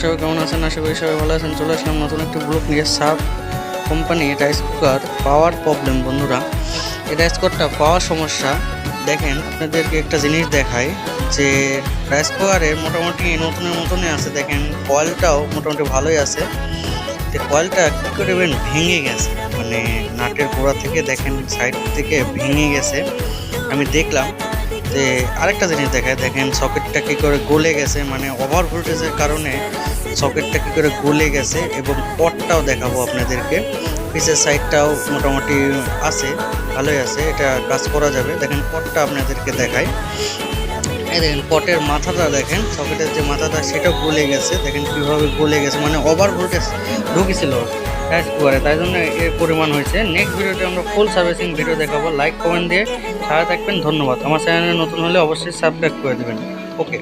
সবাই কেমন আছেন? আশা করি সবাই ভালো আছেন। চলে আসলাম নতুন একটি ব্লগ নিয়ে। সাব কোম্পানি রাইস কুকার পাওয়ার প্রবলেম বন্ধুরা, এই রাইস কুকারটা পাওয়ার সমস্যা। দেখেন আপনাদেরকে একটা জিনিস দেখায় যে রাইস কুকারের মোটামুটি নতুনের মতনই আছে। দেখেন কয়েলটাও মোটামুটি ভালোই আছে। যে কয়েলটা কী করে ভেঙে গেছে, মানে নাটের গোড়া থেকে দেখেন সাইড থেকে ভেঙে গেছে। আমি দেখলাম যে আরেকটা জিনিস দেখায়, দেখেন সকেটটা কী করে গলে গেছে, মানে ওভার ভোল্টেজের কারণে সকেটটা কী করে গলে গেছে। এবং পটটাও দেখাবো আপনাদেরকে, পিসের সাইডটাও মোটামুটি আছে, ভালোই আছে, এটা কাজ করা যাবে। দেখেন পটটা আপনাদেরকে দেখায়। এই দেখেন পটের মাথাটা, দেখেন সকেটের যে মাথাটা সেটাও গলে গেছে। দেখেন কীভাবে গলে গেছে, মানে ওভার ভোল্টেজ ঢুকেছিল রাইস কুকারে, তাই জন্য এর পরিমাণ হয়েছে। নেক্সট ভিডিওতে আমরা ফুল সার্ভিসিং ভিডিও দেখাবো। লাইক কমেন্ট দিয়ে সাথে থাকবেন, ধন্যবাদ। আমার চ্যানেলে নতুন হলে অবশ্যই সাবস্ক্রাইব করে দেবেন। ওকে।